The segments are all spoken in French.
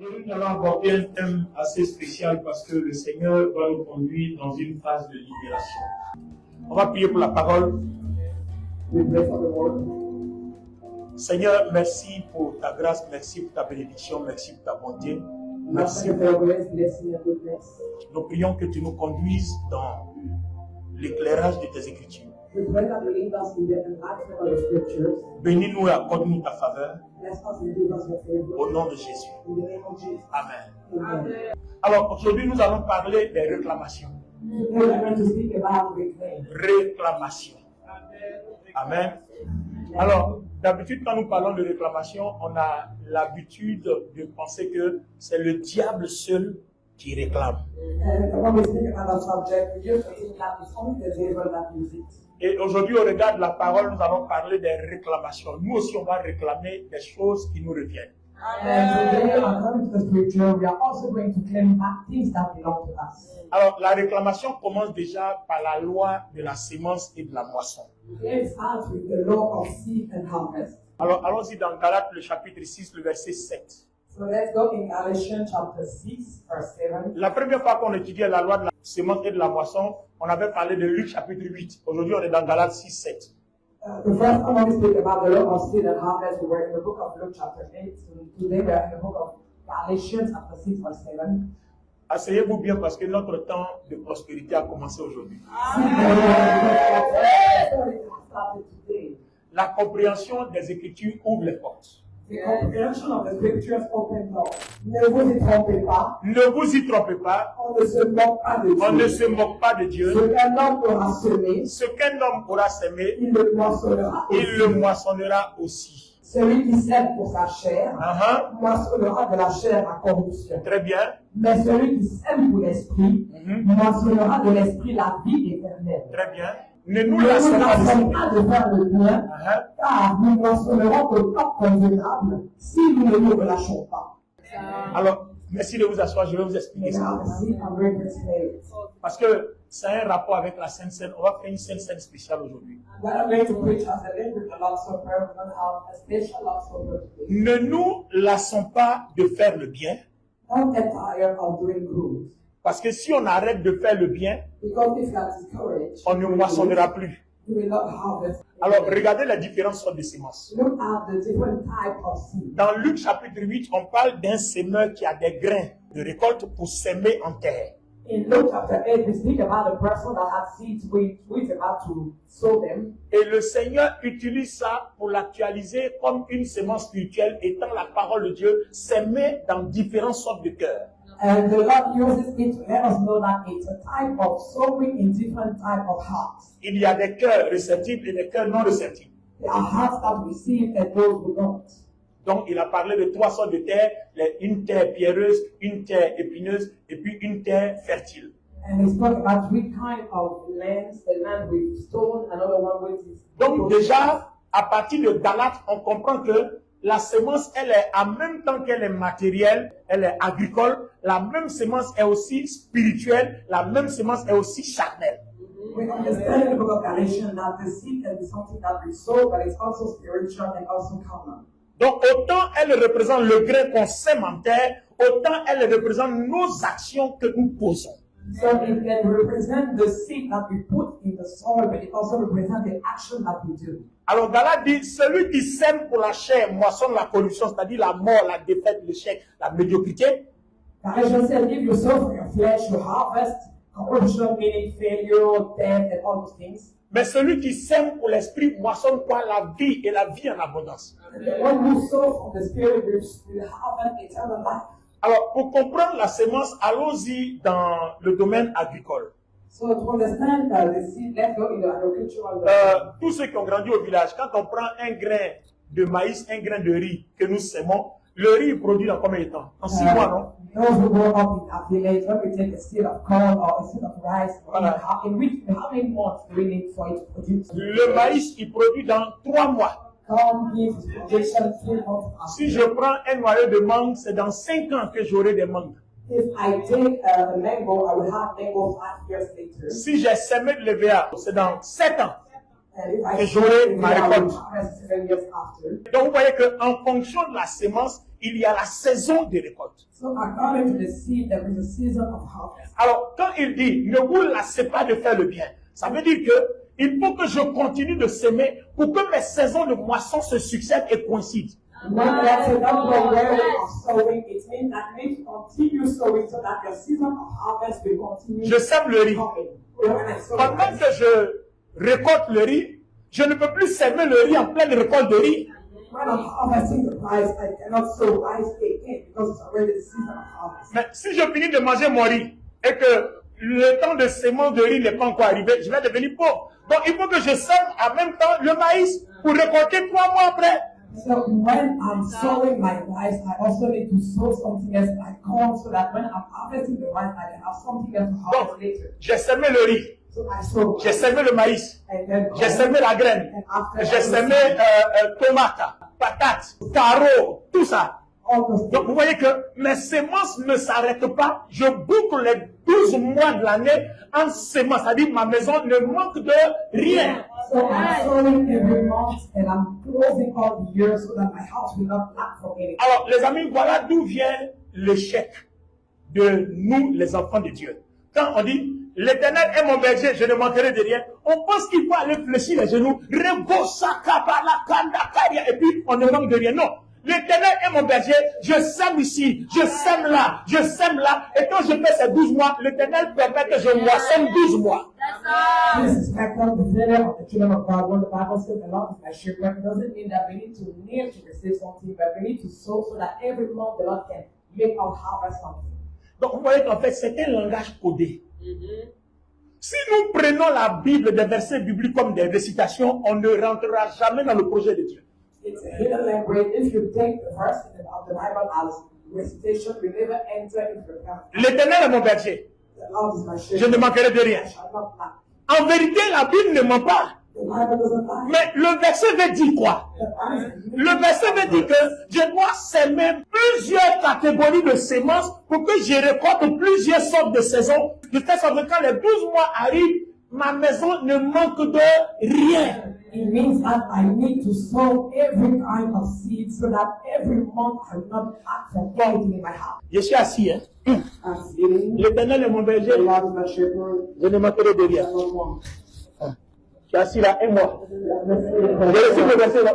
Aujourd'hui, nous allons aborder un thème assez spécial parce que le Seigneur va nous conduire dans une phase de libération. On va prier pour la parole. Seigneur, merci pour ta grâce, merci pour ta bénédiction, merci pour ta bonté. Merci. Nous prions que tu nous conduises dans l'éclairage de tes Écritures. Bénis-nous et accorde-nous ta faveur. Au nom de Jésus. Amen. Alors aujourd'hui, nous allons parler des réclamations. Réclamation. Amen. Alors, d'habitude, quand nous parlons de réclamation, on a l'habitude de penser que c'est le diable seul qui réclame. Et aujourd'hui, au regard de la parole, nous allons parler des réclamations. Nous aussi, on va réclamer des choses qui nous reviennent. Alors, la réclamation commence déjà par la loi de la sémence et de la moisson. Alors, allons-y dans Galates, le chapitre 6, le verset 7. So let's go in Galatians chapter 6, verse 7. La première fois qu'on étudiait la loi de la sémence et de la moisson, on avait parlé de Luc chapitre 8. Aujourd'hui, on est dans Galates 6, 7. The first time we speak about the law of seed and harvest, we were in the book of Luke chapter 8. So today we are in the book of Galatians chapter 6, verse 7. Asseyez-vous bien parce que notre temps de prospérité a commencé aujourd'hui. La compréhension des Écritures ouvre les portes. The comprehension of the scriptures open doors. Ne vous y trompez pas. Ne vous y trompez pas. On ne se moque pas de Dieu. On ne se moque pas de Dieu. Ce qu'un homme aura semé, ce qu'un homme aura semé, il le moissonnera aussi. Il le moissonnera aussi. Celui qui sème pour sa chair, moissonnera de la chair la corruption. Très bien. Mais celui qui sème pour l'esprit, moissonnera de l'esprit la vie éternelle. Très bien. Ne nous lassons pas de faire le bien, car nous moissonnerons au temps convenable si nous ne nous relâchons pas. Alors, merci de vous asseoir, je vais vous expliquer ça. Parce que ça a un rapport avec la Sainte Seine. On va faire une Sainte Seine spéciale aujourd'hui. Ne nous lassons pas de faire le bien. Parce que si on arrête de faire le bien, on ne moissonnera plus. Alors, regardez la différence entre les semences. Dans Luc chapitre 8, on parle d'un semeur qui a des grains de récolte pour semer en terre. In Luke chapter 8, we speak about a person that had seeds which is about to sow them. Et le Seigneur utilise ça pour l'actualiser comme une semence spirituelle, étant la parole de Dieu semée dans différentes sortes de cœurs. And the Lord uses it to let us know that it's a type of sowing in different type of hearts. Il y a des cœurs réceptifs et des cœurs non réceptifs. There are hearts that receive and those who don't. Donc, il a parlé de trois sortes de terres, une terre pierreuse, une terre épineuse et puis une terre fertile. And he spoke about three kinds of lands, a land with stone, another one with is. Donc déjà, à partir de Galates, on comprend que la semence, elle est en même temps qu'elle est matérielle, elle est agricole, la même semence est aussi spirituelle, la même semence est aussi charnelle. We understand in the book of Galatians that the seed can be something that we sow, but it's also spiritual and also common. Donc, autant elle représente le grain qu'on sème en terre, autant elle représente nos actions que nous posons. So it can represent the seed that we put in the soil, but it also represents the action that we do. Alors, Galate dit, celui qui sème pour la chair moissonne la corruption, c'est-à-dire la mort, la défaite, l'échec, la médiocrité. Galatians said, if you sow for your flesh, you harvest corruption, meaning failure, death, and all those things. Mais celui qui sème pour l'esprit moissonne quoi? La vie et la vie en abondance. The one who sows from the spirit will have an eternal life. Alors, pour comprendre la semence, allons-y dans le domaine agricole. So to understand the seed, let's go in the agricultural. Tous ceux qui ont grandi au village, quand on prend un grain de maïs, un grain de riz que nous sémons, le riz est produit dans combien de temps? En 6 mois, non? Those who grow up in a village, when we take a seed of corn or a seed of rice, how many months do we need for it to produce? Le maïs, il produit dans 3 mois. Corn gives production 3 months. Si je prends un noyau de mangue, c'est dans 5 ans que j'aurai des mangues. If I take a mango, I will have mango 5 years later. Si j'ai semé de l'EVA, c'est dans 7 ans. Et j'aurai ma récolte. 7 years after. Donc vous voyez qu'en fonction de la semence, il y a la saison des récoltes. So according to the seed, there is a season of harvest. Alors, quand il dit, ne vous lassez pas de faire le bien, ça veut dire que il faut que je continue de s'aimer pour que mes saisons de moisson se succèdent et coïncident. When God says don't go weary of sowing, it means that you need to continue sowing so that your season of harvest will continue. Je sème le riz. Pendant que je récolte le riz, je ne peux plus s'aimer le riz en pleine récolte de riz. When I'm harvesting the rice, I cannot sow rice again because it's already the season of harvest. Mais si je finis de manger mon riz et que le temps de sémence de riz n'est pas encore arrivé, je vais devenir pauvre. Donc il faut que je sème en même temps le maïs pour récolter 3 mois après. So when I'm sowing my rice, I also need to sow something else like corn so that when I'm harvesting the rice, I can have something else to harvest later. J'ai semé le riz, So I sow j'ai semé le maïs, and then j'ai semé la graine, j'ai semé tomate, patate, taro, tout ça. all those Donc vous voyez que mes semences ne s'arrêtent pas. Je boucle les 12 mois de l'année en semences. C'est-à-dire ma maison ne manque de rien. So I'm sowing every month and I'm closing all the year so that my house will not lack for anything. Alors les amis, voilà d'où vient l'échec de nous les enfants de Dieu. Quand on dit l'Éternel est mon berger, je ne manquerai de rien, on pense qu'il faut aller fléchir les genoux, et puis on ne manque de rien. Non. L'Éternel est mon berger, je sème ici, je sème là, et quand je fais ces 12 mois, l'Éternel permet que je moissonne 12 mois. This is back on the failure of the children of God. When the Bible says the Lord is my shepherd, it doesn't mean that we need to kneel to receive something, but we need to sow so that every month the Lord can make our harvest something. Donc vous voyez qu'en fait c'est un langage codé. Si nous prenons la Bible, des versets bibliques comme des récitations, on ne rentrera jamais dans le projet de Dieu. It's a hidden language. If you take the verse of the Bible as recitation, we never enter into the plan. L'Éternel est mon berger, The Lord is my je shepherd. ne manquerai de rien. I shall not lack. En vérité, la Bible ne ment pas. The Bible doesn't lie. Mais le verset veut dire quoi? Le verset veut dire que je dois s'aimer plusieurs catégories de semences pour que je récolte plusieurs sortes de saisons. De telle sorte que quand les 12 mois arrivent, ma maison ne manque de rien. It means that I need to sow every kind of seed so that every month I will not lack for anything in my house. Je suis assis, hein? I'm sitting. L'Éternel est mon berger, The Lord is my shepherd. je ne manquerai de I rien. don't want. Je suis assis là, et moi. J'ai reçu le verset là.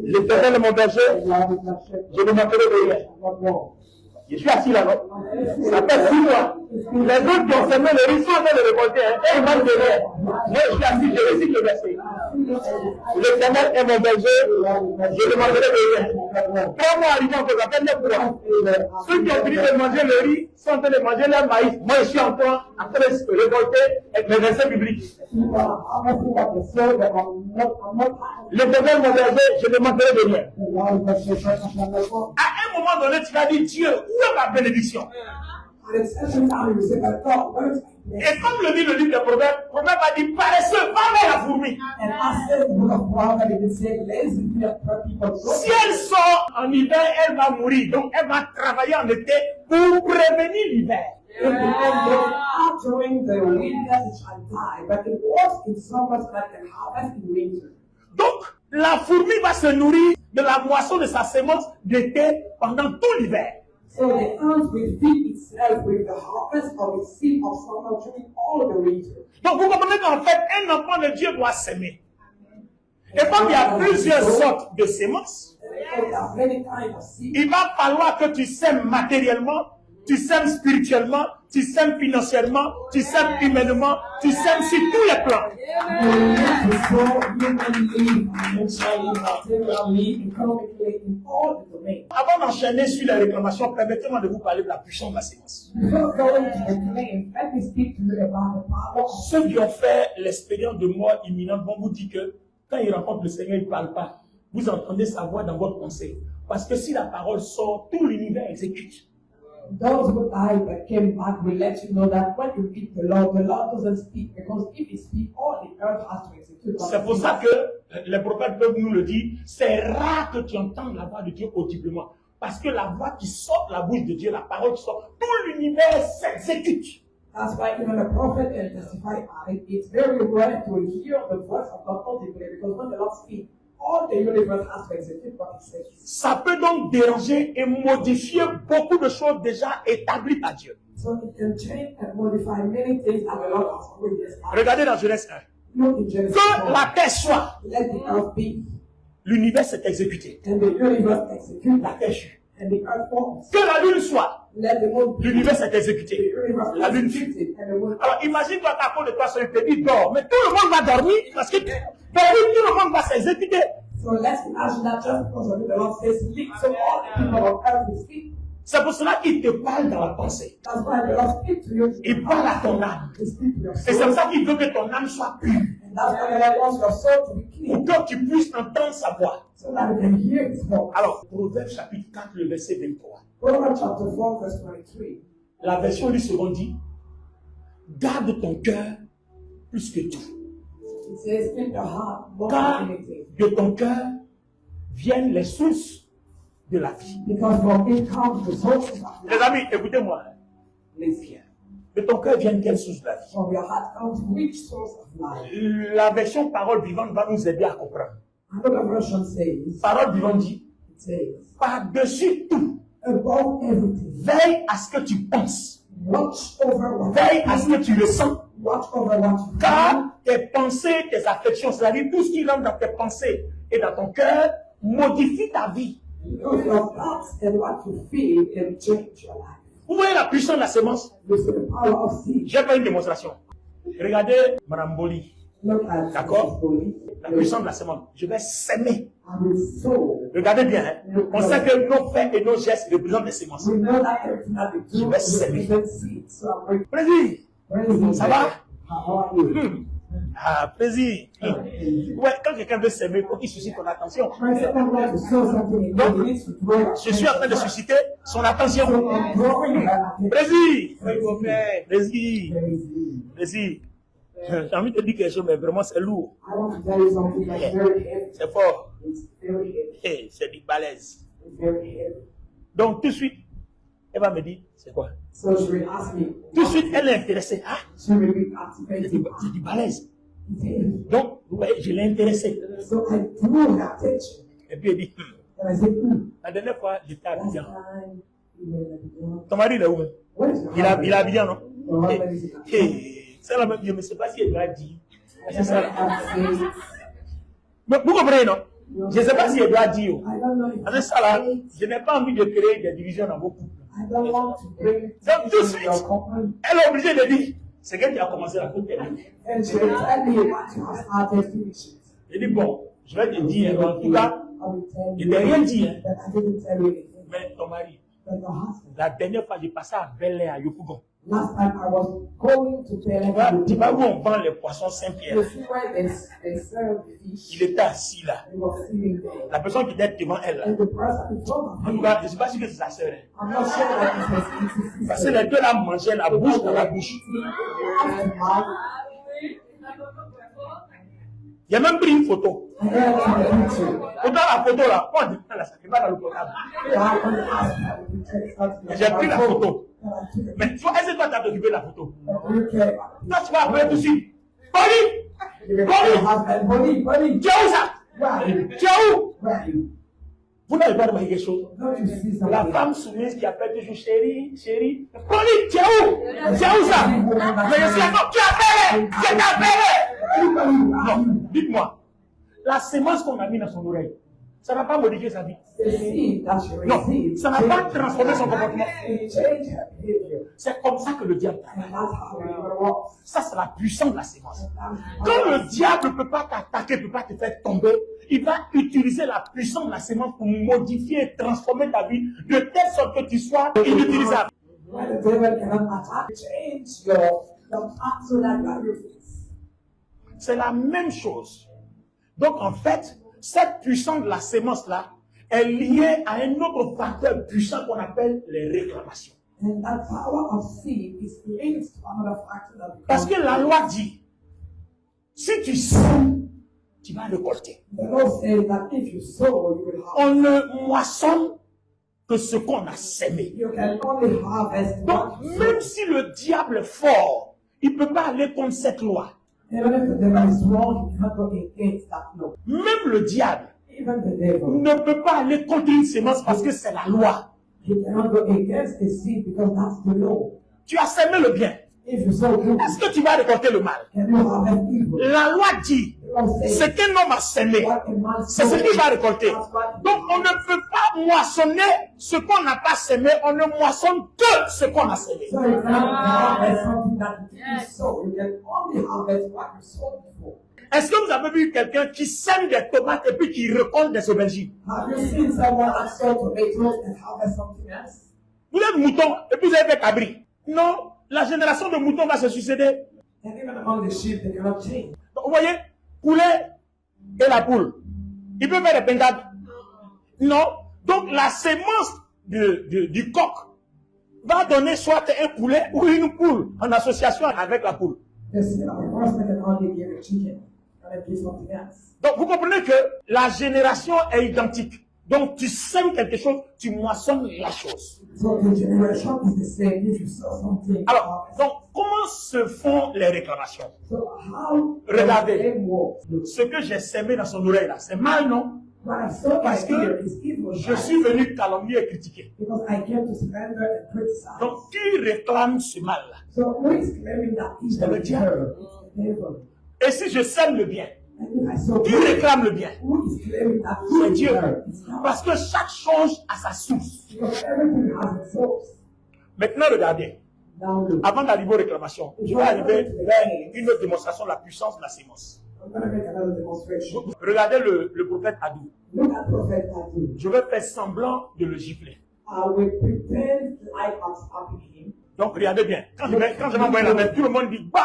L'Éternel est mon berger, je ne manquerai de rien. Je suis assis là, non? Ça fait 6 mois. Les autres qui ont semé le riz sont en train de récolter, hein? Et ils manquent de rien. Moi, je suis assis, je récite le verset. L'Éternel est mon berger, je ne manquerai de rien. 3 mois arrivant, on appelle 9 mois. Ceux qui ont fini de manger le riz sont en train de manger leur maïs. Moi, je suis en train de récolter avec mes versets bibliques. L'Éternel est mon berger, je ne manquerai de rien. À un moment donné, tu vas dire, Dieu, où est ma bénédiction? Et comme le dit le livre des Proverbes, Proverbe a dit, paresseux, va vers la fourmi. Si elle sort en hiver, elle va mourir. Donc, elle va travailler en été pour prévenir l'hiver. During the winter, it shall die, but it was in summer so that it can harvest in winter. Donc, la fourmi va se nourrir de la moisson de sa semence d'été pendant tout l'hiver. So the ant will feed itself with the harvest of its seed of summer during all the winter. Donc, vous comprenez qu'en fait, un enfant de Dieu doit s'aimer. Et comme il y a plusieurs sortes de semences, There are many kinds of seeds. il va falloir que tu sèmes matériellement, tu sèmes spirituellement, tu sèmes financièrement, tu sèmes humainement, tu sèmes sur tous les plans. You need to sow humanly, financially, materially, economically, in all the domains. Avant d'enchaîner sur les réclamations, permettez-moi de vous parler de la puissance de la sémence. Before going to the claim, let me speak to you about the power of Ceux qui ont fait l'expérience de mort imminente vont vous dire que quand ils rencontrent le Seigneur, ils ne parlent pas. Vous entendez sa voix dans votre pensée. Parce que si la parole sort, tout l'univers exécute. those who died but came back will let you know that when you meet the Lord doesn't speak, because if he speaks, all the earth has to execute. C'est pour ça que les prophètes peuvent nous le dire. C'est rare que tu entendes la voix de Dieu audiblement. Parce que la voix qui sort de la bouche de Dieu, la parole qui sort, tout l'univers s'exécute. That's why even a prophet can testify about it. It's very rare to hear the voice of God audibly, because when the Lord speaks, all the universe has to execute what it says. Ça peut donc déranger et modifier beaucoup de choses déjà établies par Dieu. So it can change and modify many things that the Lord has already established. Regardez dans Genèse 1. Look in Genesis Que 1. la terre soit, Let the earth be, l'univers s'est exécuté. and the universe execute, La terre fut. and the earth forms. Que la lune soit, Let the moon be, l'univers s'est the exécuté. universe La lune fut. executed, and the moon. Alors imagine-toi qu'à cause de toi, il te dit dors. Mais tout le monde va dormir parce que tout le monde va s'exécuter. So let's imagine that just because of it, the Lord says sleep, so all the people on earth will sleep. C'est pour cela qu'il te parle dans la pensée. That's why the Lord speaks to you. Il parle à ton âme. He speaks to your Et c'est soul. pour ça qu'il veut que ton âme soit pure. And that's why the Lord wants your soul to be Pour clean, que tu puisses entendre sa voix. so that you can hear His voice. Alors, Proverbe chapitre 4, le verset 23. Proverbs chapter 4, verse 23. La version du second dit, garde ton cœur plus que tout. It says, keep your heart more Car than anything. de ton cœur viennent les sources de la vie. Because from it comes the sources of Les life. amis, écoutez-moi. Live here. De ton cœur viennent quelles sources de la vie? From your heart comes which source of life? La version parole vivante va nous aider à comprendre. Another version says, Parole vivante dit, it says, par-dessus tout, above everything, veille à ce que tu penses. watch over what Veille à ce que tu ressens. watch over what you feel. Car tes pensées, tes affections, c'est-à-dire tout ce qui rentre dans tes pensées et dans ton cœur, modifie ta vie. Because your thoughts and what you feel can change your life. Vous voyez la puissance de la sémence? You see the power of seed. J'ai fait une démonstration. Regardez Madame Boli. Look at D'accord. Mrs. Boli. La puissance de la sémence. Je vais s'aimer. I will sow. Regardez bien. Hein? On sait que nos faits et nos gestes représentent des sémences. We know that everything that we do represents seed. So I'm very Plaisir. praising Ça you. va? How are you? Ah, plaisir. Ouais, quand quelqu'un veut s'aimer, il faut qu'il suscite ton attention. When someone wants to sow something in you, he needs to grow. Je suis en train de susciter son attention. So I'm growing that attention. Plaisir. Plaisir. Praising. Plaisir. J'ai envie de te dire quelque chose, mais vraiment c'est lourd. I want to tell you something that's very heavy. C'est fort. It's very heavy. Hey, c'est du balèze. It's very heavy. Donc tout de suite, elle va me dire, c'est quoi? So she will ask me. Tout de suite, elle est intéressée. Ah, She will be c'est activated. du balèze. It's heavy. Donc, ouais, je l'ai intéressée. So I drew her attention. Et puis elle dit, And I said, la dernière fois, j'étais à last Abidjan. time you were at Abidjan. Ton mari, il est où? What is your Il est à husband? Abidjan, non? Your husband is in Abidjan. Hey, c'est la même, je ne sais pas si elle doit dire. C'est ça. I Mais vous comprenez, non? Je ne sais pas si elle doit dire. don't know if Avec ça là, je n'ai pas envie de créer des divisions dans vos couples. I don't want to bring Donc, tout de division in your suite, company. elle est obligée de dire, c'est qu'elle qui a commencé la faute. And she will tell me what you have started, finish it. Je dis, bon, je vais te dire, mais en tout cas, I will tell je you n'ai rien dit. Hein. that I didn't tell you anything. Mais ton mari, But your husband. la dernière fois, j'ai passé à Bel-Air, à Yopougon. Last time I was going to Tu vois où Pelham. on vend les poissons Saint-Pierre. You see where they serve fish. Il était assis là. He was sitting there. La personne qui était devant elle là. And the person in front of En tout him, cas, je ne sais pas si c'est sa sœur. Hein. I'm not sure that it was his Parce que sister. les deux là mangeaient la bouche dans la bouche. J'ai même pris une photo. I ran to the picture. Autant la photo là, on dit, ça ne pas dans le portable. J'ai pris la photo. Mais tu vois, est-ce que toi tu as occupé de la photo? Toi tu vas appeler tout de suite. Boli! Tu es où ça? Tu es où? Vous n'avez pas remarqué quelque chose? La femme soumise qui appelle toujours chérie, chérie. Boli, tu es où? Tu es où ça? Mais je suis encore, tu as appelé! Je t'ai appelé! Non, dites-moi. La sémence qu'on a mis dans son oreille, ça n'a pas modifié sa vie. Non, ça n'a pas transformé son comportement. C'est comme ça que le diable travaille. Ça, c'est la puissance de la sémence. Quand le diable ne peut pas t'attaquer, ne peut pas te faire tomber, il va utiliser la puissance de la sémence pour modifier et transformer ta vie de telle sorte que tu sois inutilisable. C'est la même chose. Donc, en fait, cette puissance de la sémence-là est liée à un autre facteur puissant qu'on appelle les réclamations. And that power of seed is linked to another factor that Parce que la loi dit, si tu sèmes, tu vas récolter. the Lord says that if you sow, you will On harvest. ne moissonne que ce qu'on a sémé. You can only harvest Donc, what you même sow. si le diable est fort, il ne peut pas aller contre cette loi. Even if the devil is wrong, you cannot go against that law. Même le diable Even the devil, ne peut pas aller contre une sémence parce que c'est la loi. you cannot go against the seed because that's the law. Tu as semé le bien. If you sow good, Est-ce que tu vas récolter le mal? can you harvest evil? La loi dit, The law ce says, qu'un homme a semé, what a man c'est ce sows, qu'il va récolter. that's what Donc on ne peut pas moissonner ce qu'on n'a pas semé, on ne moissonne que ce qu'on a semé. So you cannot harvest something that you didn't sow. You can only harvest what you sowed before. Est-ce que vous avez vu quelqu'un qui sème des tomates et puis qui récolte des aubergines? Have you seen someone that sow tomatoes and harvest something else? Vous êtes mouton et puis vous avez fait cabri. Non, la génération de moutons va se succéder. And even among the sheep, they cannot change. Donc, vous voyez, poulet et la poule, ils peuvent faire des pintades. Non. Donc la sémence du coq va donner soit un poulet ou une poule en association avec la poule. The seed of a horseman can only give a chicken and then give something else. Donc vous comprenez que la génération est identique. Donc tu sèmes quelque chose, tu moissonnes la chose. So the generation is the same if you sow something. Alors, donc comment se font les réclamations? So how Regardez. does it work? Look, Ce que j'ai semé dans son oreille là, c'est mal, non? what I sow Parce by ear que is evil. je suis venu calomnier et critiquer. Because I came to slander and criticize. Donc qui réclame ce mal là? So who is claiming that C'est le evil is diable. her? It's the devil. Et si je sème le bien, And if I sow qui good, réclame le bien? who is claiming that C'est good is Dieu. her? It's God. Parce que chaque chose a sa source. Because everything has its source. Maintenant, regardez. Now look, Avant d'arriver aux réclamations, je vais arriver vers une autre démonstration de la puissance de la sémence. I'm going to make another demonstration. Regardez le prophète Adou. Look at Prophet Adu. Je vais faire semblant de le gifler. I will pretend like I'm slapping him. Donc, regardez bien. Quand je vais envoyer la main, tout le monde dit bah!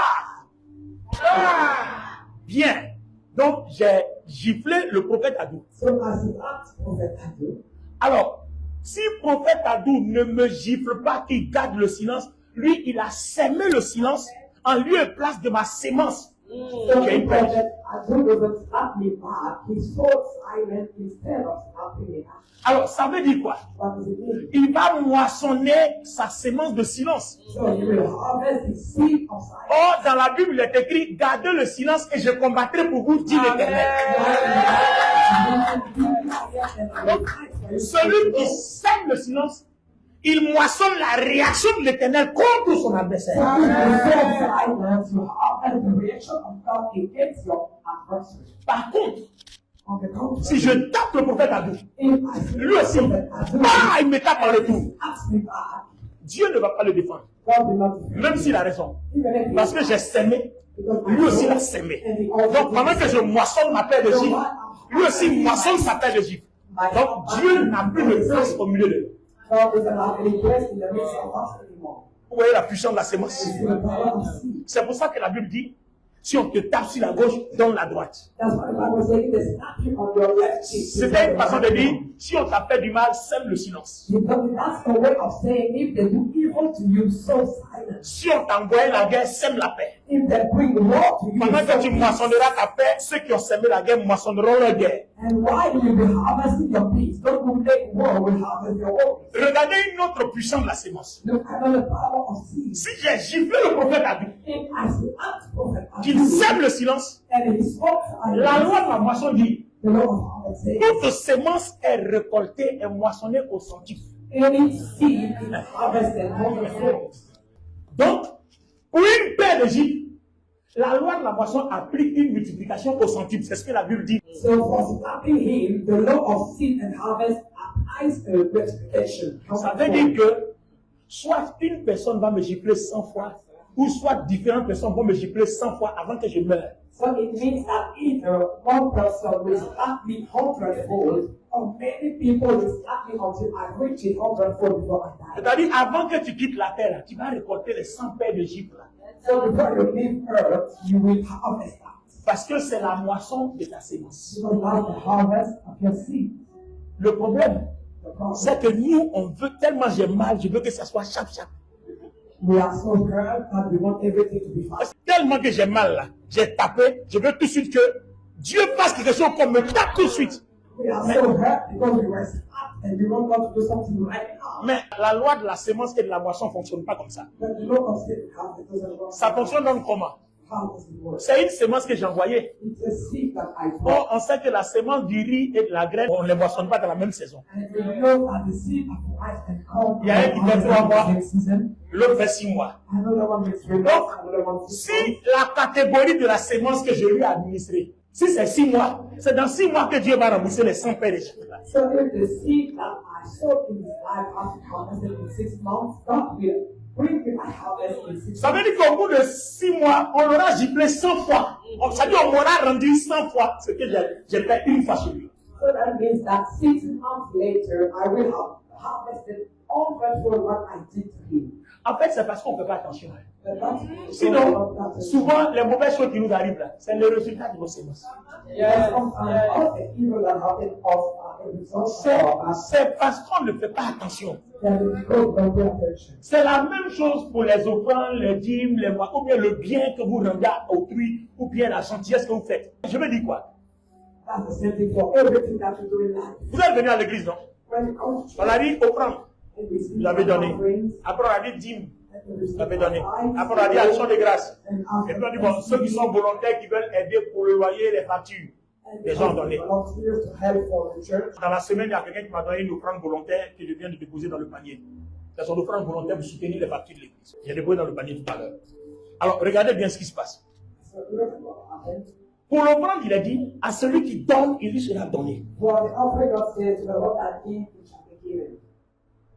Ah! Bien. Donc, j'ai giflé le prophète Adou. So as he asked Prophet Adu, Alors, si le prophèt Adou ne me gifle pas, qu'il garde le silence, lui, il a sémé le silence en lieu et place de ma sémence. so J'ai une perche. Prophet Adu doesn't slap me back. He sought silence instead of slapping me back. Alors, ça veut dire quoi? What does it mean? Il va moissonner sa sémence de silence. So you will harvest the seed of silence. Or, dans la Bible, il est écrit, gardez le silence et je combattrai pour vous, dit l'Éternel. Celui qui sème le silence, il moissonne la réaction de l'Éternel contre son adversaire. Silence, you harvest the reaction of God against your adversary. Par contre, On the contrary, si je tape le prophète Adou, if I lui aussi, il me tape en retour. ask me back, Dieu ne va pas le défendre, God will not defend même s'il a raison. even if Parce que j'ai sémé, because lui aussi l'a sémé. Donc pendant que je moissonne ma paire de gifles, lui aussi moissonne sa paire de gifles. Donc Dieu n'a plus de place au milieu de nous. God doesn't have any place in the midst of us anymore. Vous voyez la puissance de la sémence? It's the power of seed. C'est pour ça que la Bible dit, si on te tape sur la gauche, donne la droite. That's why the Bible says they snap you on your left cheek. C'était une façon de dire, si on t'a fait du mal, sème le silence. Because that's a way of saying if they do evil to you, sow silence. Si on t'a envoyé la guerre, sème la paix. If they bring war to you, Pendant que sow tu peace. moissonneras ta paix, ceux qui ont semé la guerre moissonneront leur guerre. And while you will be harvesting your peace, those who make war will harvest your war. Regardez une autre puissance de la sémence. Look at the power of seed. Si j'ai giflé le prophète Adou, If I say ask prophet qu'il sème le silence, and he spoke la loi de la moisson dit, the Lord of harvest says, toute sémence est récoltée et moissonnée au centime. any seed is harvested hundredfold. Donc, pour une paire de gifles, la loi de la moisson applique une multiplication au centime. C'est ce que la Bible dit. So for slapping him, the law of seed and harvest applies a multiplication. Ça veut dire que soit une personne va me gifler 100 fois, ou soit différentes personnes vont me gifler 100 fois avant que je meure. So it means that either one person will slap me hundredfold, or many people will slap me until I reach it hundredfold before I die. C'est-à-dire, avant que tu quittes la terre, là, tu vas récolter les 100 paires de gifles. Là. So before you leave earth, you will harvest that. Parce que c'est la moisson de ta sémence. Because that's the harvest of your seed. Le problème, The problem. c'est que nous, on veut tellement j'ai mal, je veux que ça soit chap. We are so hurt that we want everything to be fast. Tellement que j'ai mal là, j'ai tapé, je veux tout de suite que Dieu fasse quelque chose qu'on me tape tout de suite. We are so hurt because we were slapped and we want God to do something right now. Mais la loi de la sémence et de la moisson ne fonctionne pas comme ça. But the law of seed and harvest doesn't work. Ça fonctionne donc comment? How does it work? C'est une semence que j'ai envoyée. It's a seed that I Or, brought. on sait que la semence du riz et de la graine, on ne les moissonne pas dans la même saison. And we know that the seed of rice and corn Il y a un qui fait 3 mois, same season. l'autre fait 6 mois. Another one makes 3 Donc, months, another one 6 si months. la catégorie de la semence que je lui ai administrée, si c'est 6 mois, c'est dans 6 mois que Dieu va rembourser les 100 paires de chocolat. So if the seed that I sowed in his life has to harvest in 6 months, God will bring me a harvest in 6 Ça months. veut dire qu'au bout de 6 mois, on aura giflé 100 fois. Ça veut dire qu'on m'aura rendu 100 fois ce que j'ai fait une fois chez lui. So that means that 6 months later, I will have harvested all for what I did to him. En fait, c'est parce qu'on ne fait pas attention. But that's Sinon, souvent, les mauvaises choses qui nous arrivent là, c'est le résultat de nos semences. Yes, sometimes all the evil that happened of a result of our C'est parce qu'on ne fait pas attention. that we don't pay attention. C'est la même chose pour les offrandes, les dîmes, les mois, ou bien le bien que vous rendez à autrui, ou bien la gentillesse que vous faites. Je veux dire quoi? That's the same thing for everything that we do in life. Vous êtes venu à l'église, non? When it comes to On a dit offrande, and we see vous l'avez donné. offerings, Après, on a dit dîme, and we vous receive l'avez donné. tithes, Après, on a dit action de grâce. and Et puis on dit, bon, ceux qui sont volontaires, qui veulent aider pour le loyer, les factures, les gens ont donné. volunteers to help for the church. Dans la semaine, il y a quelqu'un qui m'a donné une offrande volontaire que je viens de déposer dans le panier. C'est son offrande volontaire pour soutenir les factures de l'église. J'ai déposé dans le panier tout à l'heure. Alors, regardez bien ce qui se passe. So look at what happened. Pour l'offrande, il a dit, à celui qui donne, il lui sera donné. For the offering, God says to the Lord that give, which shall be given.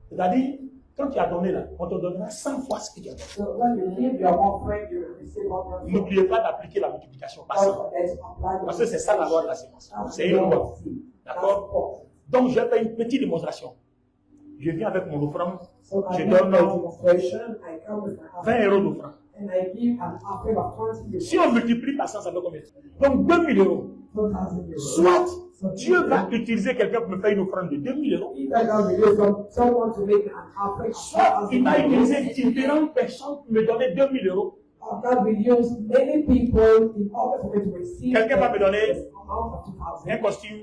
C'est-à-dire, quand tu as donné là, on te donnera 100 fois ce que tu as donné. So when you give your offering, you will receive offering. N'oubliez pas d'appliquer la multiplication par 100. Parce que c'est ça la loi de la sémence. C'est une loi. D'accord? Donc, je vais faire une petite démonstration. Je viens avec mon offrande. So I Je give my donne demonstration, I come with my 20 offering, euros d'offrande. and I give an offering of 20 euros. Si on multiplie par 100, ça fait combien? Donc, 2000 euros. 2,000 euros. Soit Dieu va utiliser quelqu'un pour me faire une offrande de 2000 euros. Either God will use someone to make an offering of Soit il 2,000 va utiliser euros, différentes personnes pour me donner 2000 euros. or God will use many people in order for me to receive Quelqu'un va me donner this amount of 2,000. Un costume,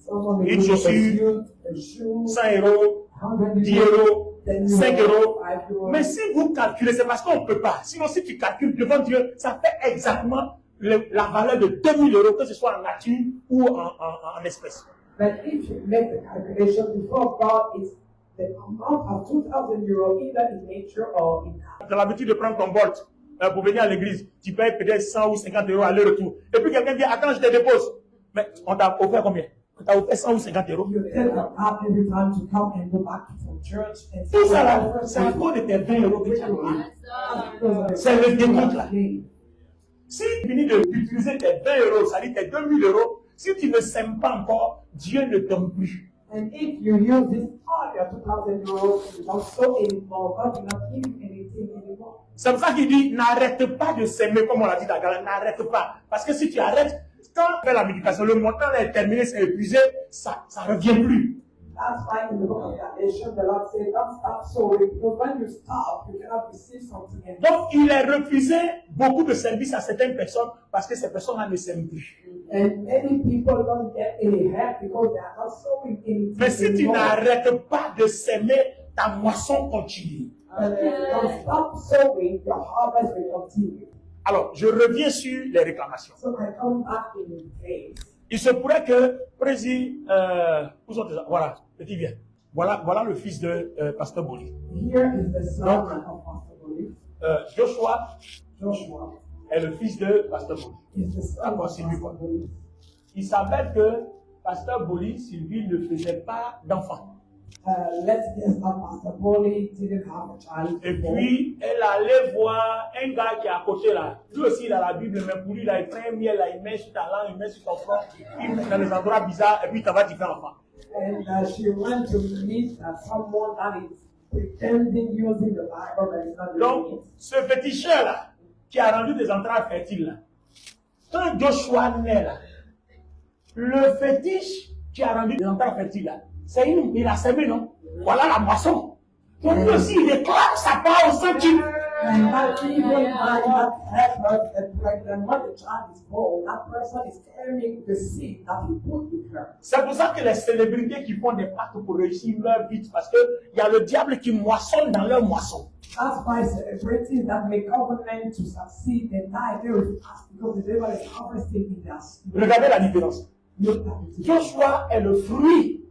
Someone will une use a chaussure, suit, a shoe, 100 euros, 100 10 euros, euros, 10 5 euros. 5 euros. Mais si vous calculez, c'est parce qu'on ne peut pas. Sinon, si tu calcules devant Dieu, ça fait exactement la valeur de 2000 euros, que ce soit en nature ou en espèces. But if you make the calculation before God, it's the amount of 2,000 euros, either in nature or in cash. Tu as l'habitude de prendre ton Bolt pour venir à l'église. Tu payes peut-être 100 ou 50 euros aller-retour. Et puis quelqu'un dit, attends, je te dépose. Mais on t'a offert combien? On t'a offert 100 ou 50 euros. You take a cab every time to come and go back from church. And Tout ça là, c'est à cause de tes 20 euros que tu as donné. C'est le décompte là. Si tu finis d'utiliser tes 20 euros, ça dit tes 2000 euros, si tu ne sèmes pas encore, Dieu ne donne plus. And if you use this part, your 2,000 euros, and you don't sow anymore, God will not give you anything anymore. C'est pour ça qu'il dit, n'arrête pas de s'aimer, comme on l'a dit dans la Galate, n'arrête pas. Parce que si tu arrêtes, quand on fait la méditation, le montant est terminé, c'est épuisé, ça ne revient plus. That's why in the book of Galatians, the Lord said, don't stop sowing, because when you stop, you cannot receive something again. Donc, il a refusé beaucoup de services à certaines personnes parce que ces personnes-là ne s'aiment plus. And many people don't get any help because they are not sowing anything Mais si tu anymore. n'arrêtes pas de s'aimer, ta moisson continue. And if you don't stop sowing, your harvest will continue. Alors, je reviens sur les réclamations. So I come back in place. Il se pourrait que, où sont tes- voilà, petit viens. Voilà le fils de Pasteur Boli. Here is the son of Pastor Boli. Joshua est le fils de Pasteur Boli. Is the son D'accord, of c'est lui Pastor quoi. Boli. Il s'avère que Pasteur Boli, Sylvie, ne faisait pas d'enfant. Let's guess that Pastor Boli didn't have a child. Et before. puis, elle allait voir un gars qui est à côté là. Lui aussi, il a la Bible, mais pour lui, là, il prend un miel, là, il met sur ta langue, il met sur ton front, il met dans les endroits bizarres, et puis il va te faire enfant. And she went to meet someone that is pretending using the Bible, but it's not doing Donc, it. ce petit cher là, qui a rendu des entrailles fertiles là, quand Joshua naît là, le fétiche qui a rendu des entrailles fertiles là, c'est il a semé, non? Voilà la moisson. Donc lui aussi, il déclare sa part au centime. And that even by that effort and pregnant, when the child is born, that person is carrying the seed that he put in her. C'est pour ça que les célébrités qui font des pactes pour réussir leur vie, parce qu'il y a le diable qui moissonne dans leur moisson. That's why celebrities that make covenant to succeed, they die very fast because the devil is harvesting in their spirit. Regardez la différence. Look at it. Joshua est le fruit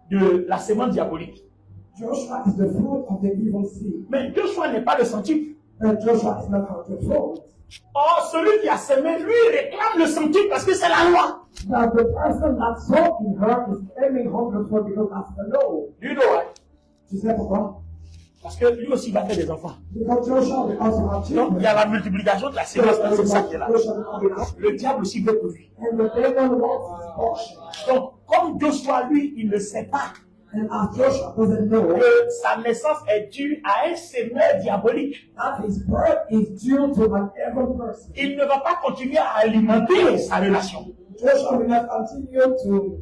de la sémence diabolique. Joshua is the fruit of the evil seed. Mais Joshua n'est pas le centuple. And Joshua is not controlled. Or, celui qui a semé, lui, réclame le centuple parce que c'est la loi. Now the person that sold in her is claiming 100% because that's the law. You know why? Tu sais pourquoi? Parce que lui aussi va faire des enfants. Because Joshua will also have Donc, children. il y a la multiplication de la sémence, c'est ça qui est là. Le diable aussi veut pour lui. And the devil wants his portion. Donc, comme Joshua, lui, il ne sait pas And as Joshua doesn't know que sa naissance est due à un sémeur diabolique, that his birth is due to an evil person, il ne va pas continuer à alimenter sa relation. Joshua will not continue to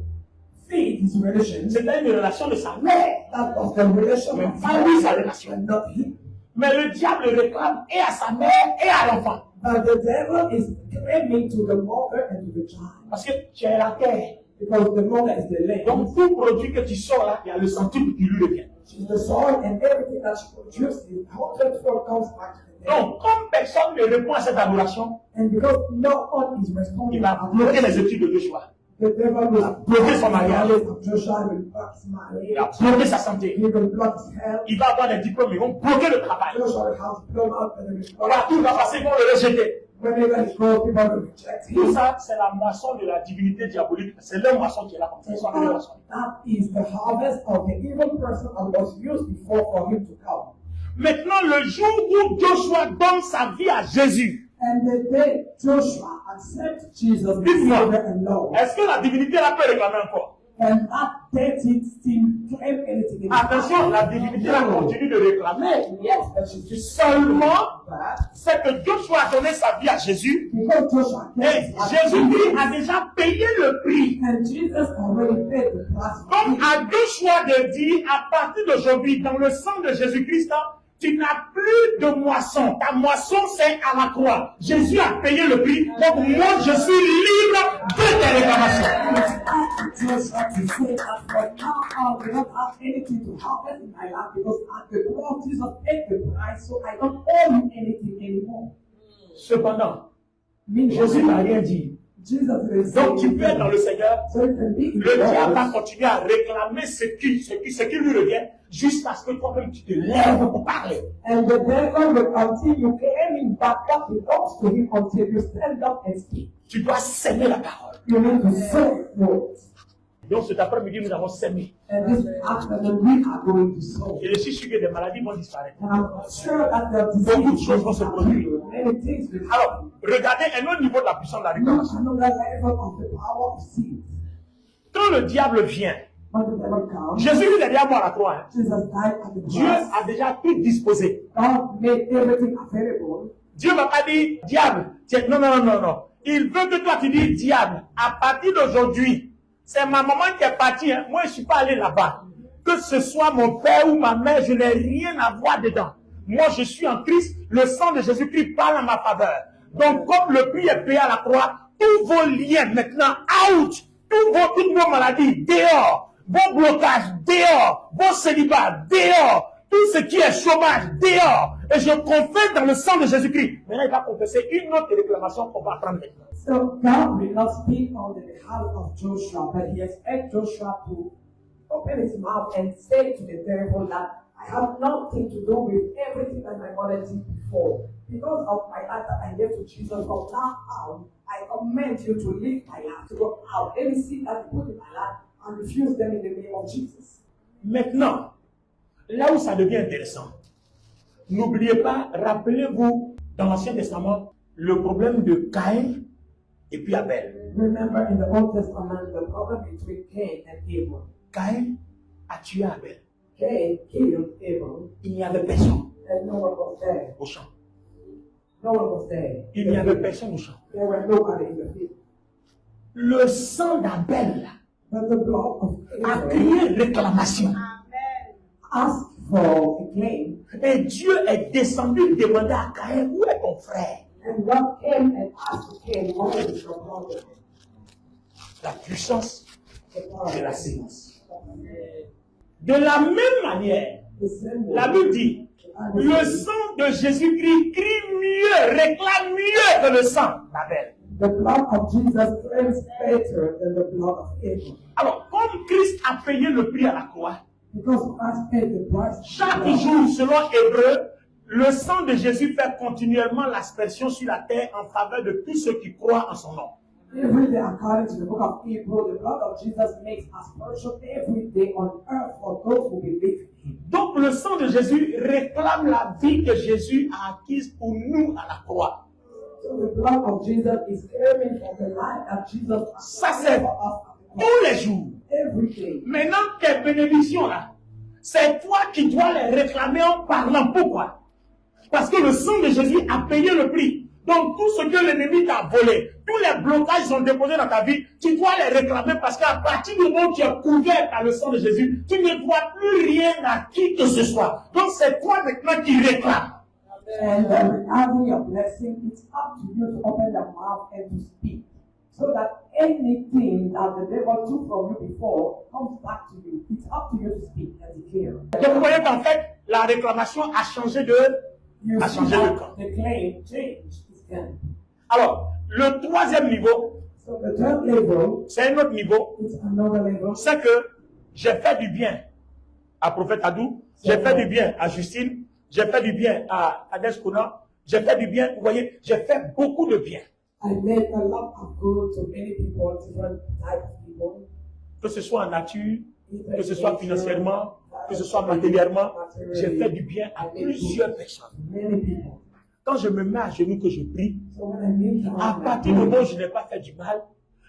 feed his relations. C'était une relation de sa mère. That was the relation Mais of pas lui sa father relation. and not him. Mais le diable réclame et à sa mère et à l'enfant. But the devil is claiming to the mother and to the child. Parce que tu es la terre. Because the mother is the land. Donc, tout produit que tu sors là, il y a le centuple qui lui revient. She's the soil and everything that she produces, 100% comes back to the devil. Donc, comme personne ne répond à cette adoration, And because no one is il responding, va bloquer les études de Joshua. the devil will bloquer son mariage. Joshua will block his Il va marriage. bloquer sa santé. He will block his health. Il va avoir des diplômes, ils vont bloquer le travail. Joshua will have blown out and will Voilà, tout va passer, ils vont le rejeter. whenever he goes, people will reject Tout him. ça, c'est la moisson de la divinité diabolique. C'est leur moisson qui est là comme ça. Ils sont arrivés à la moisson. That is the harvest of the evil person that was used before for him to come. Maintenant, le jour où Joshua donne sa vie à Jésus, And the day Joshua accepts Jesus as Dites-moi. Savior and Lord, est-ce que la divinité la peut réclamer encore? and that deity still claim anything in his Attention, la divinité la No. continue de réclamer. Yes, but she's just Seulement, that c'est que Joshua a donné sa vie à Jésus. because Joshua Et claims Jésus-Christ a déjà payé le prix. and Jesus already paid the price for Donc it. à Joshua de dire, à partir d'aujourd'hui, dans le sang de Jésus-Christ, tu n'as plus de moisson. Ta moisson, c'est à la croix. Jésus a payé le prix. Donc moi, je suis libre de tes réclamations. Joshua to say that for now I will not have anything to happen in my life because at the cross Jesus paid the price, so I don't owe you anything anymore. Cependant, Meaning, Jésus n'a rien dit. Jesus will say, Donc tu peux être dans le Seigneur. so you can be in Le the diable va Lord, continuer à réclamer ce qui lui revient jusqu'à ce que toi-même tu te lèves pour parler. and the devil will continue claiming back what belongs to him until you stand up and speak. Tu dois s'aimer la parole. You need to sow words. Donc cet après-midi, nous avons s'aimé. And this afternoon we are going to sow. Et je suis sûr que des maladies vont disparaître. And I'm sure that the Beaucoup de disease choses vont se produire. many things will Alors, regardez un autre niveau de la puissance de la réclamation. another level of the power of sin. Quand le diable vient, When the devil comes, Jésus lui est derrière moi à la croix. Hein. Jesus died at the Dieu cross. a déjà tout disposé. God made everything available. Dieu ne va pas dire, diable, tiens, non, non, non, non, non. Il veut que toi tu dises, diable, à partir d'aujourd'hui, c'est ma maman qui est partie, hein. Moi je ne suis pas allé là-bas. Que ce soit mon père ou ma mère, je n'ai rien à voir dedans. Moi je suis en Christ, le sang de Jésus-Christ parle en ma faveur. Donc comme le prix est payé à la croix, tous vos liens maintenant, out, toutes vos maladies, dehors, vos blocages, dehors, vos célibats, dehors, tout ce qui est chômage, dehors. Et je confesse dans le sang de Jésus-Christ. Maintenant, il va confesser une autre réclamation qu'on va prendre maintenant. So God will not speak on the behalf of Joshua, but he expects Joshua to open his mouth and say to the devil that I have nothing to do with everything that my mother did before. Because of my life that I gave to Jesus, from now on, I command you to leave my life, to go out. Any sin that you put in my life, I refuse them in the name of Jesus. Maintenant, là où ça devient intéressant, n'oubliez pas, rappelez-vous, dans l'Ancien Testament, le problème de Caïn et puis Abel. Remember in the Old Testament, the problem between Cain and Abel. Caïn a tué Abel. Cain killed Abel, Il n'y avait personne and no one was there. au champ. No one was there. Il n'y avait personne au champ. There were nobody in the field. Le sang d'Abel But the blood of a Abel crié réclamation. asked for a claim, Et Dieu est descendu demander à Caïn, où est ton frère? and God came and asked Cain, what is your problem? La puissance The power. de la sémence. De la même manière, The same way, la Bible dit, Le sang de Jésus-Christ crie mieux, réclame mieux que le sang d'Abel. The blood of Jesus claims better than the blood of Abel. Alors, comme Christ a payé le prix à la croix, Because Christ paid the price. chaque jour, selon Hébreu, le sang de Jésus fait continuellement l'aspersion sur la terre en faveur de tous ceux qui croient en son nom. Every day, according to the book of Hebrews, the blood of Jesus makes aspersion every day on earth for those who believe in him. Donc, le sang de Jésus réclame la vie que Jésus a acquise pour nous à la croix. So the blood of Jesus is claiming for the life that Jesus Ça, has c'est for us tous les jours. every day. Maintenant, tes bénédictions là, c'est toi qui dois les réclamer en parlant. Pourquoi? Parce que le sang de Jésus a payé le prix. Donc, tout ce que l'ennemi t'a volé, tous les blocages sont déposés dans ta vie, tu dois les réclamer parce qu'à partir du moment où tu es couvert par le sang de Jésus, tu ne dois plus rien à qui que ce soit. Donc, c'est toi maintenant qui réclames. And regarding your blessing, it's up to you to open your mouth and to speak. So that anything that the devil took from you before comes back to you. It's up to you to speak and declare. Donc, vous voyez qu'en fait, la réclamation a changé de... You a see changé de that camp. the claim changed its camp. Alors, le troisième niveau, So the third level, c'est un autre niveau, it's another level. c'est que j'ai fait du bien à Prophète Adou, j'ai fait du bien à Justine, j'ai fait du bien à Ades Kouna, j'ai fait du bien, vous voyez, j'ai fait beaucoup de bien. I made a lot of good to many people, different types of people. Que ce soit en nature, que ce soit financièrement, que ce soit matériellement, j'ai fait du bien à plusieurs personnes. Many people. Quand je me mets à genoux, que je prie, So when I meet à partir du moment où je n'ai pas fait du mal,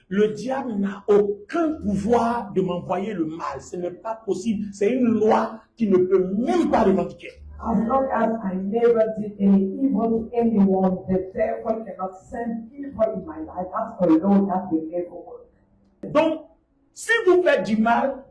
le diable n'a aucun pouvoir de m'envoyer le mal. Ce n'est pas possible. C'est une loi qui ne peut même pas revendiquer. As long as I never did any evil to anyone, the devil cannot send evil in my life. That's a law that will never work. Donc, si vous faites du mal,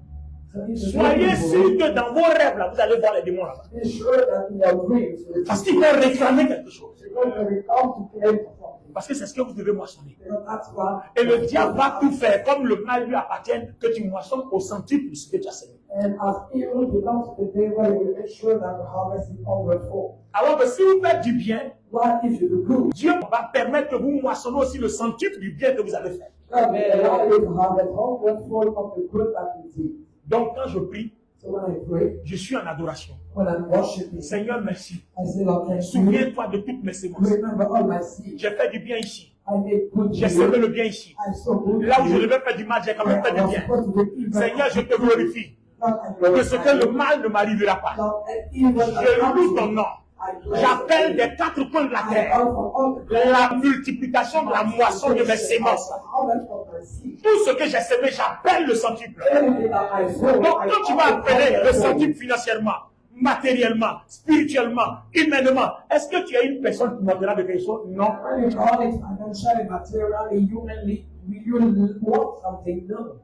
So if you soyez do sûr evil, que dans vos rêves, là, vous allez voir les démons là-bas. be sure that in your dreams, Parce qu'ils vont réclamer quelque chose. because they will come to claim for something. Parce que c'est ce que vous devez moissonner. Because that's what. Et le diable va tout faire, comme le mal lui appartient, que tu moissonnes au centuple ce que tu as semé. And as evil belongs to the devil, he will make sure that the harvest is overflow. Alors que si vous faites du bien, What if you do good? Dieu va permettre que vous moissonnez aussi le centuple du bien que vous avez fait. God will allow you to harvest overflow of the good that you did. Donc quand je prie, So when I pray, je suis en adoration. when I'm worshiping, Seigneur, merci. I say, Lord, thank you. Souviens-toi de toutes mes sémences. Remember all my seeds. J'ai fait du bien ici. I made good J'ai to semé you. le bien ici. I sow good Là to où je you. devais faire du mal, j'ai quand même fait I du was bien. supposed to do evil. Seigneur, je te glorifie. Lord, I Que ce glorify que le you. mal ne m'arrivera pas. Lord, and evil that Je comes loue to ton me, nom. I bless J'appelle you. des quatre coins de la I terre offer all the la multiplication de la moisson de mes sémences. harvest of my seed. Tout ce que j'ai semé, j'appelle le centuple. Anything that I sow, Donc I quand tu vas offer appeler le all the centuple financièrement, matériellement, spirituellement, humainement, est-ce que tu es une personne qui m'appellera de quelque chose? Non. When you call it financially, materially, humanly, will you want something? No.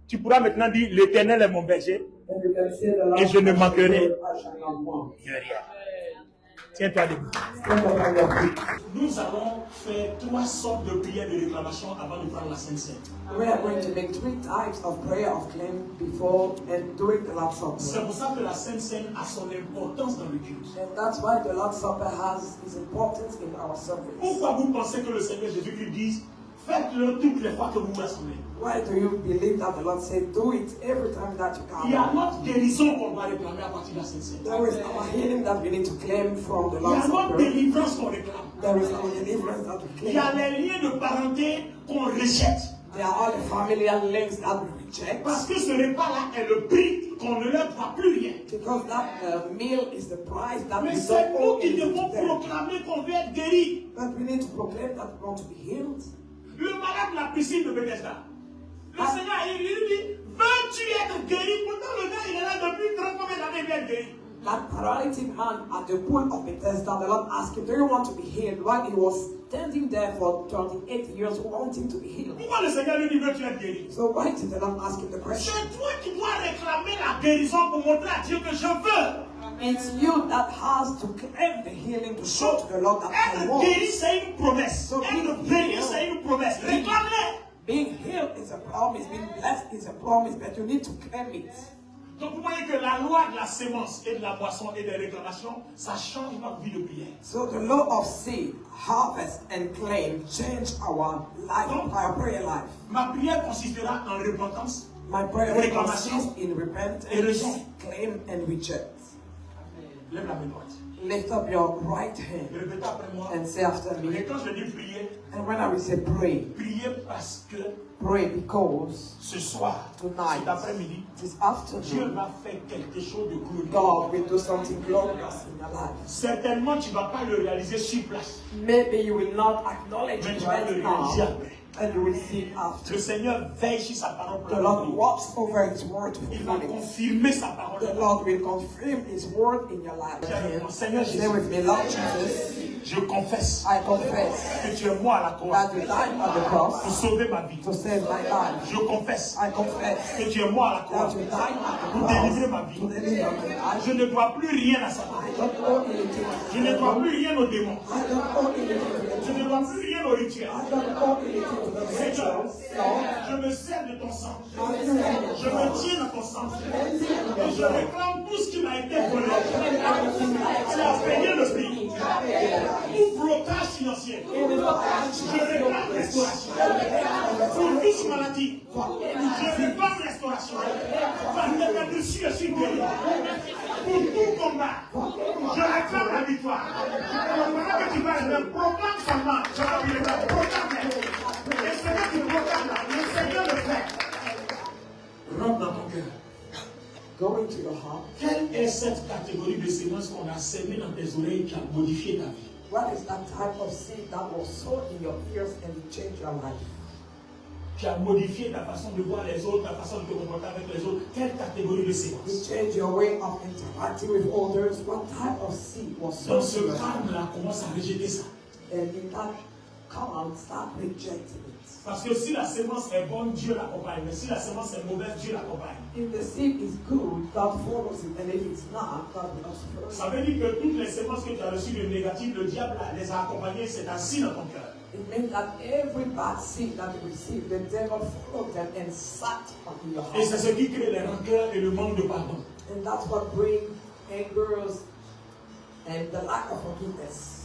Tu pourras maintenant dire, l'Éternel est mon berger, Then you can say the Lord, et je ne manquerai I shall not want. de rien. Tiens-toi debout. Stand up on your feet. Nous allons faire trois sortes de prières de réclamation avant de prendre la Sainte Seine. We are going to make 3 types of prayer of claim before and during the Lord's Supper. C'est pour ça que la Sainte Seine a son importance dans le culte. And that's why the Lord's Supper has its importance in our service. Pourquoi vous pensez que le Seigneur Jésus-Christ dise, faites-le toutes les fois que vous vous rassemblez? Why do you believe that the Lord said, do it every time that you Il y a come? notre guérison qu'on doit réclamer à partir de la Sainte Seine. There is our healing that we need to claim from the Il y Lord's a notre Supper. délivrance qu'on réclame. There is our deliverance that we Il y a claim. les liens de parenté qu'on rejette. There are all the familiar links that we reject. Parce que ce repas-là est le prix qu'on ne leur doit plus rien. Because that meal is the price that Mais we c'est don't nous owe qui devons them. proclamer qu'on veut être guéri. But we need to proclaim that we want to be healed. Le malade de la piscine de Bethesda. Le Seigneur, il lui dit, veux-tu être guéri? Pourtant le gars, il est là depuis 30 combien d'années, il est guéri. That paralytic man at the pool of Bethesda, the Lord asked him, do you want to be healed? While he was standing there for 28 years wanting to be healed. Pourquoi le Seigneur lui dit, veux-tu être guéri? So why did the Lord ask him the question? C'est toi qui dois réclamer la guérison pour montrer à Dieu que je veux. It's you that has to claim the healing to show to the Lord that I Être want. guéri, c'est une promesse. So Être béni, c'est une promesse. Réclame-le. Being healed is a promise, being blessed is a promise, but you need to claim it. Donc vous voyez que la loi de la sémence et de la moisson et des réclamations, ça change notre vie de prière. So the law of seed, harvest, and claim change our life, our prayer life. Ma prière consistera en repentance, My prayer will consist in et repentance, rejection. claim, and reject. Lève la main droite. Lift up your right hand Répétez après moi. and say after Et me. quand je dis prier, And when I will say pray, priez parce que pray because ce soir, Tonight. cet après-midi, this Dieu afternoon va faire quelque chose de glorieux. God will do something glorious in your life. Certainement, tu ne vas pas le réaliser sur place, Maybe you will not acknowledge mais it tu vas le right réaliser now, après. and you will see it after. Le Seigneur veille sur sa parole pour The Lord l'accomplir. watches over His word to Il va fulfill it. confirmer sa parole. The Lord will confirm His word in your life. Seigneur Say with me, Lord Jesus, Je confesse I confess que tu es mort à la croix that you died on the pour cross sauver ma vie. to save my life. Je confesse I confess que tu es mort à la croix that you died on pour the délivrer ma cross vie. to deliver my life. Je ne dois plus rien à Satan. I don't owe anything Je to ne the dois devil. plus rien aux démons. I don't owe anything to the Je ne dois plus rien aux rituels. I don't owe anything to the Seigneur, rituals. Lord, je me sers de ton sang. I surrender. Je me tiens dans ton sang. Et je réclame tout ce qui m'a été volé. Tu as payé le prix. Tout blocage financier. Je réclame restauration. Pour toute maladie. Je réclame restauration. Parce que ta blessure est sur guérie. Pour tout combat. Je réclame la victoire. Pendant que tu vas le proclame seulement. Je vais le proclamer. Le Seigneur te proclame là. Le Seigneur le fait. Rentre dans ton cœur. Go into your heart. Quelle est cette catégorie de sémence qu'on a sémée dans tes oreilles qui a modifié ta vie? What is that type of seed that was sown in your ears and it changed your life? Qui a modifié ta façon de voir les autres, ta façon de te comporter avec les autres? Quelle catégorie de sémence? It changed your way of interacting with others. What type of seed was sown Dans ce in your life? cadre-là, commence à rejeter ça. And in that, come on, start rejecting it. Parce que si la sémence est bonne, Dieu l'accompagne. Mais si la sémence est mauvaise, Dieu l'accompagne. If the seed is good, God follows it. And if it's not, God will not follow Ça it. veut dire que toutes les sémences que tu as reçues de négatives, le diable les a accompagnées, c'est assis dans ton cœur. It means that every bad seed that you receive, the devil followed them and sat on your Et c'est heart. ce qui crée les rancœurs et le manque de pardon. And that's what brings angers and the lack of forgiveness.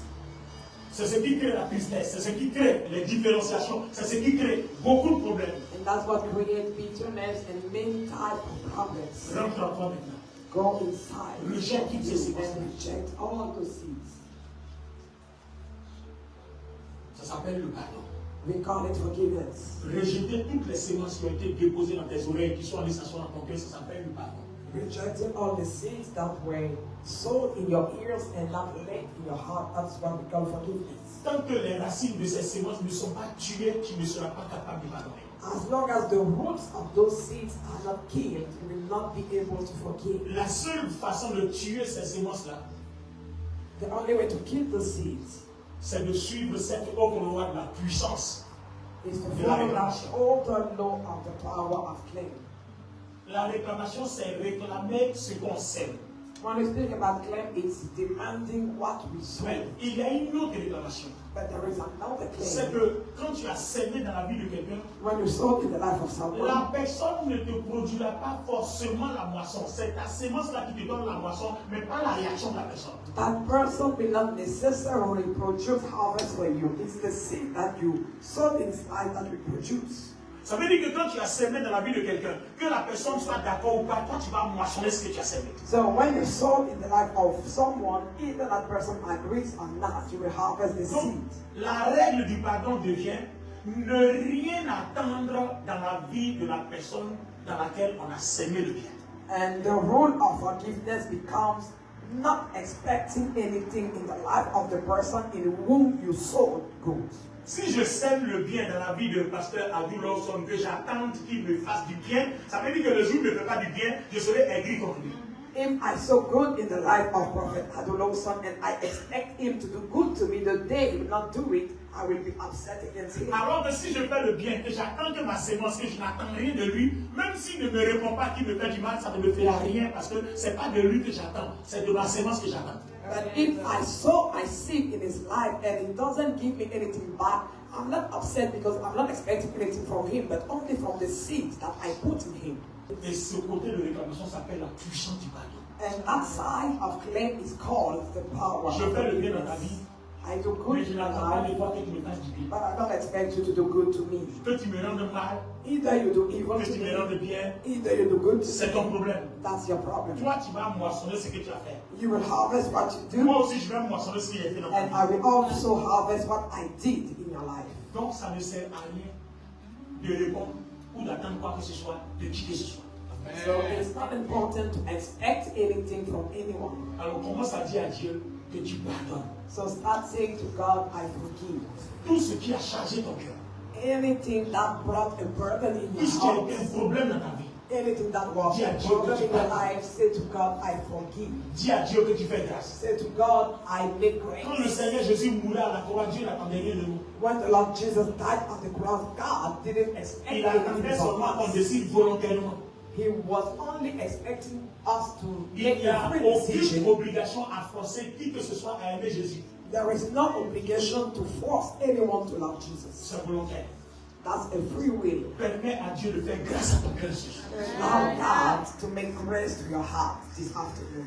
C'est ce qui crée la tristesse, c'est ce qui crée les différenciations, c'est ce qui crée beaucoup de problèmes. And that's what creates bitterness and many types of problems. Rentre en toi maintenant. Go inside Reject toutes ces séquences. and reject all the seeds. Ça s'appelle le pardon. We call it forgiveness. Rejeter toutes les sémences qui ont été déposées dans tes oreilles, qui sont allées s'asseoir dans ton cœur, ça s'appelle le pardon. Rejecting all the seeds that were sown in your ears and not laid in your heart. That's what we call forgiveness. Tant que les racines de ces sémences ne sont pas tuées, tu ne seras pas capable de pardonner. As long as the roots of those seeds are not killed, you will not be able to forgive. La seule façon de tuer ces sémences-là, The only way to kill the seeds c'est de suivre cette autre loi de la puissance. is to De la follow that réclamation. older law of the power of claim. La réclamation, c'est réclamer ce qu'on sème. When we speak about claim, it's demanding what we sow. Mais il y a une autre réclamation. But there is another C'est claim. que quand tu as sémé dans la vie de quelqu'un, When you sow in the life of someone, la personne ne te produira pas forcément la moisson. C'est ta sémence là qui te donne la moisson, mais pas la réaction de la personne. that person will not necessarily produce harvest for you. It's the seed that you sow inside that will produce. Ça veut dire que quand tu as sémé dans la vie de quelqu'un, que la personne soit d'accord ou pas, toi tu vas moissonner ce que tu as sémé. So when you sow in the life of someone, either that person agrees or not, you will harvest the Donc, seed. la règle du pardon devient ne rien attendre dans la vie de la personne dans laquelle on a sémé le bien. And the rule of forgiveness becomes not expecting anything in the life of the person in whom you sowed good. Si je sème le bien dans la vie de pasteur Adou Lawson, que j'attende qu'il me fasse du bien, ça veut dire que le jour où il ne me fait pas du bien, je serai aigri contre lui. If I sow good in the life of Prophet Adolowson and I expect him to do good to me, the day he will not do it, I will be upset against him. Alors que si je fais le bien, que j'attends que ma sémence, que je n'attends rien de lui, même s'il ne me répond pas qu'il me fait du mal, ça ne me fait rien parce que ce n'est pas de lui que j'attends, c'est de ma sémence que j'attends. But if I sow my seed in his life and he doesn't give me anything back, I'm not upset because I'm not expecting anything from him, but only from the seed that I put in him. Et ce côté de réclamation s'appelle la puissance du pardon. And that side of claim is called the power. Je fais le bien dans ta vie, I do mais good je in your n'attends pas life, de toi que tu me fasses du bien. but I don't expect you to do good to me. Que tu me rendes mal, Either you do evil que to tu me me, rendes bien, either you do good to c'est ton me. problème. That's your problem. Toi, tu vas moissonner ce que tu as fait. You will harvest what you Moi do, aussi, je vais moissonner ce que j'ai fait dans ta and I vie. will also harvest what I did in your life. Donc, ça ne sert à rien de répondre ou d'attendre quoi que ce soit, de qui que ce soit. So it's not important to expect anything from anyone. Alors, commence à dire à Dieu que tu pardonnes. So start saying to God, I forgive. Tout ce qui a chargé ton cœur, Anything that brought a burden in tout your ce qui a heart, été un problème dans ta vie, anything that was a problem in your life, say to God, I forgive. dis à Dieu que tu fais grâce. Say to God, I make Quand le grace. Seigneur Jésus mourait à la croix, Dieu n'attendait rien de nous. When the Lord Jesus died on the cross, God didn't expect Il anything attendait from seulement qu'on us. décide volontairement. He was only expecting us to Il make n'y a a free aucune decision. obligation à forcer qui que ce soit à aimer Jésus. There is no obligation to force anyone to love Jesus. C'est volontaire. That's a free will. Permets à Dieu de faire grâce à ton cœur ce soir. Allow God to make grace to your heart this afternoon.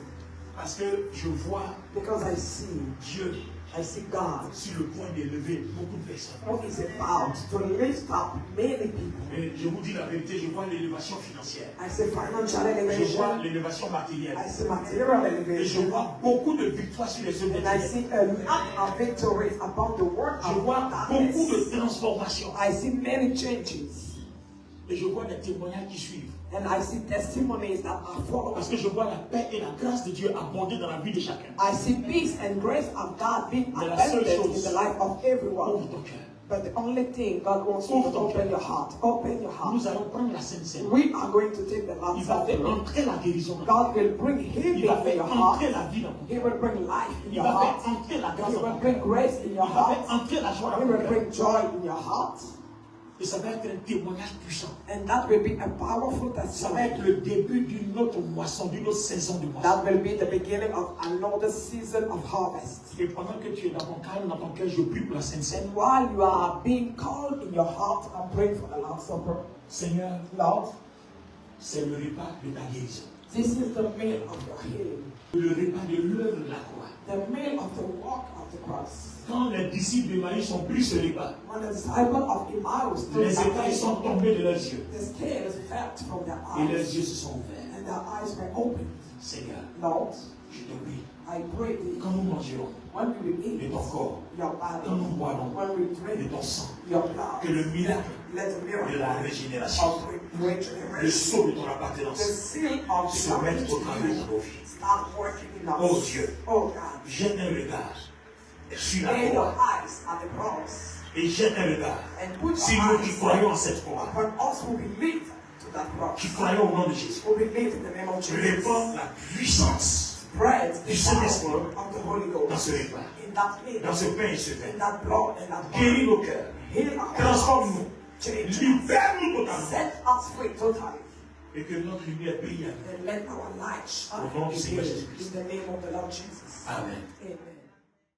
Parce que je vois Because I see God sur le point d'élever beaucoup de personnes. who is about to lift up many people. Et je vous dis la vérité, je vois l'élévation financière. I see financial Je vois elevation. l'élévation matérielle. I see material Et je elevation. vois beaucoup de victoires sur les œuvres de And I Dieu. see a lot of victories upon the work Je of vois beaucoup de darkness. transformations. I see many changes. Et je vois des témoignages qui suivent. And I see testimonies that are following. Parce que je vois la paix et la grâce de Dieu abonder dans la vie de chacun. I see peace and grace of God being Mais la seule abundant in chose- the life of everyone. Ouvre ton cœur. But the only thing God wants you to open your heart. Open your heart. Nous allons prendre la Sainte Seine. We are going to take the Il Lord's va faire Supper. entrer la guérison dans ton God cœur. will bring healing Il va in faire your heart. entrer la vie dans ton He cœur. will bring life in Il your va heart. faire entrer la grâce He dans will ton bring cœur. grace in your Il va heart. faire entrer la joie He dans ton will cœur. bring joy in your heart. Et ça va être un témoignage puissant. And that will be a powerful Ça va être testimony. le début d'une autre moisson, d'une autre saison de moisson. That will be the beginning of another season of harvest. Et pendant que tu es dans ton calme, dans ton cœur, je prie pour la Sainte Seine. And while you are being called in your heart, I'm praying for the Lord's Supper. Seigneur, Lord, c'est le repas de ta guérison. this is the meal of your healing. Le repas de l'œuvre de la croix. The meal of the work of the cross. Quand les disciples de Marie ont pris ce repas, When the disciples of Emmaus took les that écailles sont meal, tombées de leurs yeux. the scales fell from their Et leurs eyes, yeux se sont ouverts. and their eyes were opened. Seigneur, Lord, je te prie, I pray thee, quand nous mangerons when we will de eat ton corps, your body, quand nous boirons when we de drink ton sang, your blood, que le miracle let the de la miracle régénération, of le regeneration, sceau de ton the appartenance, seal of se the mette au to travers de you, nos vies. start working in us. Oh Dieu, Oh God, jette un regard sur la lay your croix eyes at the cross et jette un regard and put sur your nous qui eyes croyons en cette croix, upon us who believe to that cross, qui croyons au nom de Jésus. who believe in the name of Jesus. Répands la puissance Spread the du Saint-Esprit power of the Holy dans Ghost ce repas, in that meal, dans ce pain et ce in vin. that blood, and that Guéris body. nos cœurs, Heal our transforme-nous, hearts, change us, libère-nous totalement set us free totally, et que notre lumière brille à nous. and let our light shine Au nom du Seigneur in Jésus-Christ. the name of the Lord Jesus. Amen. Amen.